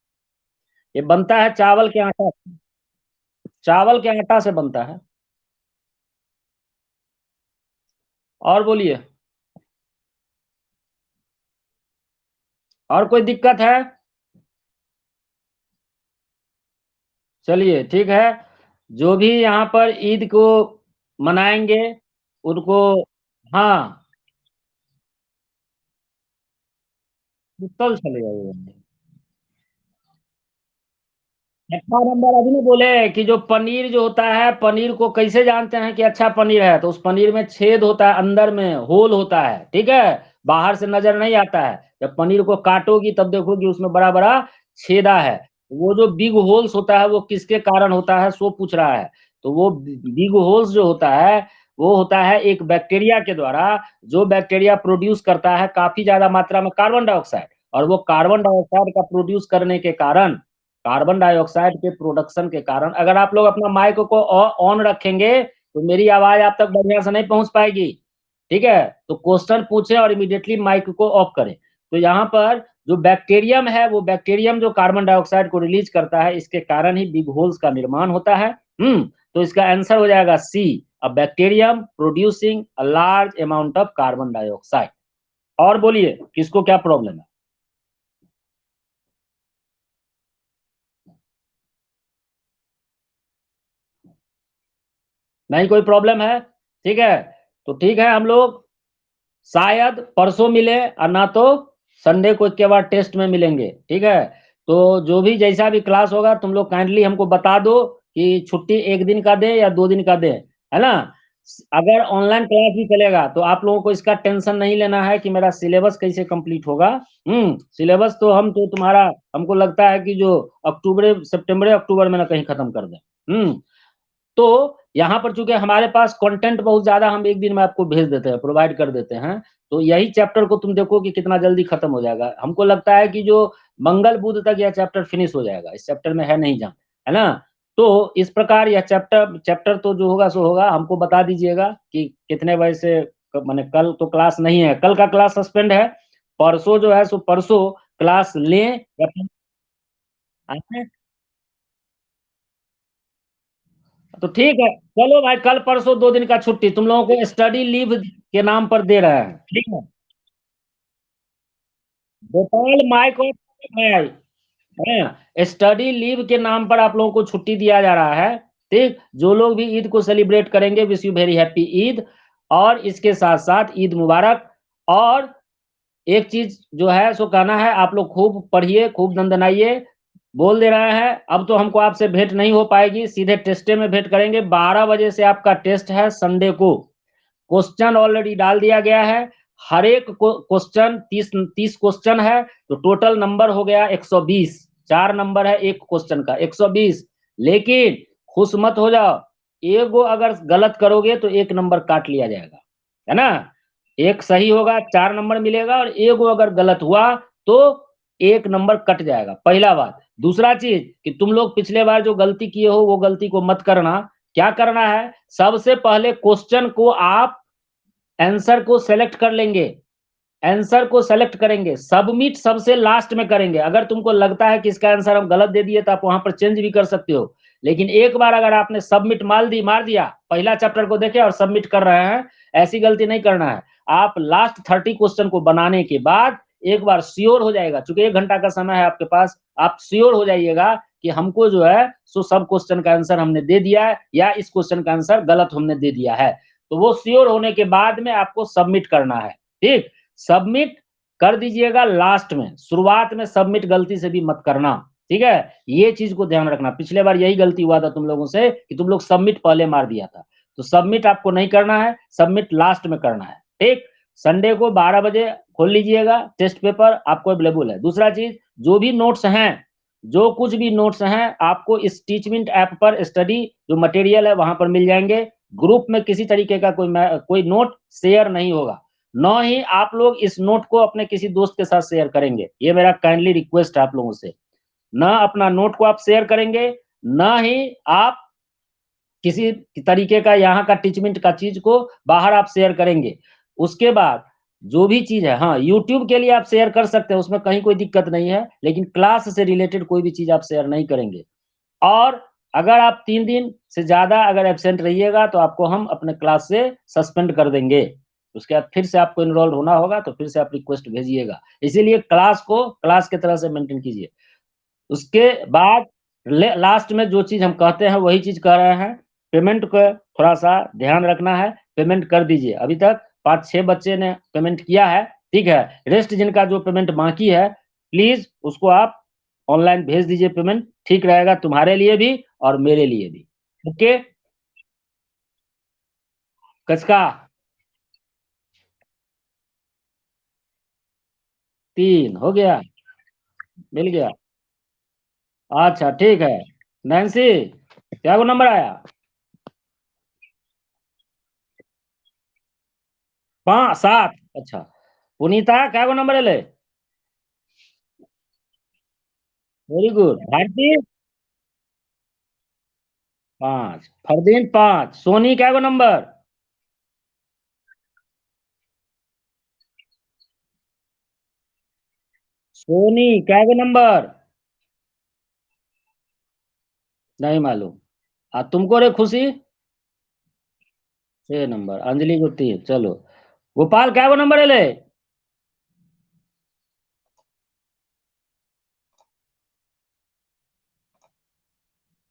ये बनता है चावल के आटा, चावल के आटा से बनता है। और बोलिए, और कोई दिक्कत है? चलिए ठीक है। जो भी यहाँ पर ईद को मनाएंगे उनको, हाँ, कल चले जाइए। अच्छा नंबर अभी नहीं बोले कि जो पनीर जो होता है, पनीर को कैसे जानते हैं कि अच्छा पनीर है? तो उस पनीर में छेद होता है, अंदर में होल होता है, ठीक है, बाहर से नजर नहीं आता है। जब पनीर को काटोगी तब देखोगी उसमें बड़ा बड़ा छेदा है। वो जो बिग होल्स होता है वो किसके कारण होता है, सो पूछ रहा है। तो वो बिग होल्स जो होता है, वो होता है एक बैक्टीरिया के द्वारा, जो बैक्टीरिया प्रोड्यूस करता है काफी ज्यादा मात्रा में कार्बन डाइऑक्साइड, और वो कार्बन डाइऑक्साइड का प्रोड्यूस करने के कारण, कार्बन डाइऑक्साइड के प्रोडक्शन के कारण, अगर आप लोग अपना माइक को ऑन रखेंगे तो मेरी आवाज आप तक बढ़िया से नहीं पहुंच पाएगी। ठीक है, तो क्वेश्चन पूछे और इमीडिएटली माइक को ऑफ करें। तो यहाँ पर जो बैक्टीरियम है, वो बैक्टीरियम जो कार्बन डाइऑक्साइड को रिलीज करता है, इसके कारण ही बिग होल्स का निर्माण होता है। तो इसका आंसर हो जाएगा C, a bacterium producing a large amount of carbon dioxide. और बोलिए, किसको क्या प्रॉब्लम है? नहीं कोई प्रॉब्लम है? ठीक है, तो ठीक है, हम लोग शायद परसों मिले और ना तो संडे को के बाद टेस्ट में मिलेंगे। ठीक है, तो जो भी जैसा भी क्लास होगा तुम लोग काइंडली हमको बता दो कि छुट्टी एक दिन का दे या 2 दिन का दे, है ना। अगर ऑनलाइन क्लास भी चलेगा तो आप लोगों को इसका टेंशन नहीं लेना है कि मेरा सिलेबस कैसे कंप्लीट होगा। सिलेबस तो हम तो तुम्हारा, हमको लगता है कि जो अक्टूबर सितंबर अक्टूबर में ना कहीं खत्म कर दें। तो यहाँ पर चूंकि हमारे पास कंटेंट बहुत ज्यादा, हम एक दिन में आपको भेज देते हैं, प्रोवाइड कर देते हैं। तो यही चैप्टर को तुम देखो कि कितना जल्दी खत्म हो जाएगा। हमको लगता है कि जो मंगल बुध तक यह चैप्टर फिनिश हो जाएगा, इस चैप्टर में है नहीं जान, है ना। तो इस प्रकार यह चैप्टर चैप्टर तो जो होगा सो होगा। हमको बता दीजिएगा कि कितने बजे से, मैंने कल तो क्लास नहीं है, कल का क्लास सस्पेंड है। परसों जो है सो परसों क्लास लें या फिर, तो ठीक है, चलो भाई, कल परसों 2 दिन का छुट्टी तुम लोगों को स्टडी लीव के नाम पर दे रहे हैं, ठीक है। गोपाल माइक और भाई, है स्टडी लीव के नाम पर आप लोगों को छुट्टी दिया जा रहा है। ठीक, जो लोग भी ईद को सेलिब्रेट करेंगे, wish you very happy Eid. और इसके साथ साथ ईद मुबारक। और एक चीज जो है सो कहना है, आप लोग खूब पढ़िए, खूब दंदनाइए। बोल दे रहे हैं, अब तो हमको आपसे भेंट नहीं हो पाएगी, सीधे टेस्टे में भेंट करेंगे। 12 बजे से आपका टेस्ट है संडे को। क्वेश्चन ऑलरेडी डाल दिया गया है। हर एक क्वेश्चन 30 क्वेश्चन है, तो टोटल नंबर हो गया 120। 4 नंबर है एक क्वेश्चन का, 120। लेकिन खुश मत हो जाओ, एगो अगर गलत करोगे तो 1 नंबर काट लिया जाएगा, है ना। एक सही होगा 4 नंबर मिलेगा, और एगो अगर गलत हुआ तो 1 नंबर कट जाएगा, पहला बात। दूसरा चीज कि तुम लोग पिछले बार जो गलती किए हो वो गलती को मत करना। क्या करना है, सबसे पहले क्वेश्चन को आप आंसर को सेलेक्ट कर लेंगे, आंसर को सेलेक्ट करेंगे, सबमिट सबसे लास्ट में करेंगे। अगर तुमको लगता है कि इसका आंसर हम गलत दे दिए तो आप वहां पर चेंज भी कर सकते हो। लेकिन एक बार अगर आपने सबमिट मार दिया, पहला चैप्टर को देखे और सबमिट कर रहे हैं, ऐसी गलती नहीं करना है। आप लास्ट 30 क्वेश्चन को बनाने के बाद एक बार श्योर हो जाएगा, चूंकि 1 घंटा का समय है आपके पास, आप श्योर हो जाइएगा कि हमको जो है सो सब क्वेश्चन का आंसर हमने दे दिया है या इस क्वेश्चन का आंसर गलत हमने दे दिया है। तो वो श्योर होने के बाद में आपको सबमिट करना है, ठीक? सबमिट कर दीजिएगा लास्ट में, शुरुआत में सबमिट गलती से भी मत करना, ठीक है? ये चीज़ को ध्यान रखना। पिछले बार यही गलती हुआ था तुम लोगों से कि तुम लोग सबमिट पहले मार दिया था। तो सबमिट आपको नहीं करना है, सबमिट लास्ट में करना है, ठीक? संडे को 12 बजे खोल लीजिएगा, टेस्ट पेपर आपको अवेलेबल है। दूसरा चीज़, जो भी नोट्स हैं, जो कुछ भी नोट्स हैं, आपको इस टीचमिंट ऐप पर स्टडी जो मटेरियल है वहाँ पर मिल जाएँगे। ग्रुप में किसी तरीके का कोई नोट शेयर नहीं होगा। ना ही आप लोग इस नोट को अपने किसी दोस्त के साथ शेयर करेंगे। ये मेरा काइंडली रिक्वेस्ट है आप लोगों से। ना अपना नोट को आप शेयर करेंगे, ना ही आप किसी तरीके का यहाँ का टीचमेंट का चीज़ को बाहर आप शेयर करेंगे। उसके बाद जो भी चीज़ है हाँ, यूट्यूब के लिए आप शेयर कर सकते हैं, उसमें कहीं कोई दिक्कत नहीं है, लेकिन क्लास से रिलेटेड कोई भी चीज़ आप शेयर नहीं करेंगे। और अगर आप 3 दिन से ज़्यादा अगर एब्सेंट रहिएगा तो आपको हम अपने क्लास से सस्पेंड कर देंगे। उसके बाद फिर से आपको एनरोल होना होगा तो फिर से आप रिक्वेस्ट भेजिएगा। इसीलिए क्लास को क्लास की तरह से मेंटेन कीजिए। उसके बाद लास्ट में जो चीज़ हम कहते हैं वही चीज़ कह रहे हैं। पेमेंट को थोड़ा-सा ध्यान रखना है, पेमेंट कर दीजिए। अभी तक 5-6 बच्चे ने पेमेंट किया है, ठीक है? रेस्ट जिनका जो पेमेंट बाकी है, प्लीज़ उसको आप ऑनलाइन भेज दीजिए पेमेंट, ठीक रहेगा तुम्हारे लिए भी और मेरे लिए भी। ओके? किसका? 3 हो गया, मिल गया। अच्छा ठीक है। नैन्सी, क्या वो नंबर आया? 7 अच्छा। पुनीता क्या गो नंबर एले? Very good. भारती 5, फरदीन 5, सोनी क्या गो नंबर? सोनी क्या गो नंबर? नहीं मालूम। तुमको रे खुशी? 6 नंबर, अंजलि को 3, चलो। गोपाल क्या गो नंबर एले?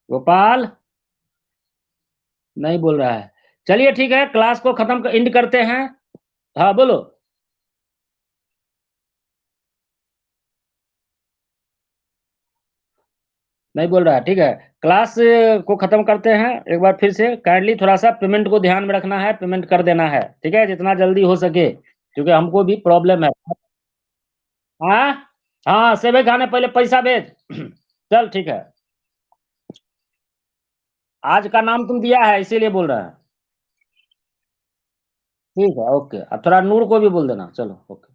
गोपाल नहीं बोल रहा है। चलिए ठीक है, क्लास को खत्म एंड करते हैं। हाँ, बोलो। नहीं बोल रहा है, ठीक है। क्लास को खत्म करते हैं। एक बार फिर से काइंडली थोड़ा-सा पेमेंट को ध्यान में रखना है, पेमेंट कर देना है, ठीक है? जितना जल्दी हो सके, क्योंकि हमको भी प्रॉब्लम है। हाँ? हाँ, सेवे खाने पहले पैसा भेज। चल ठीक है। आज का नाम तुम दिया है इसीलिए बोल रहा है। ठीक है, ओके। अब थोड़ा नूर को भी बोल देना। चलो, ओके।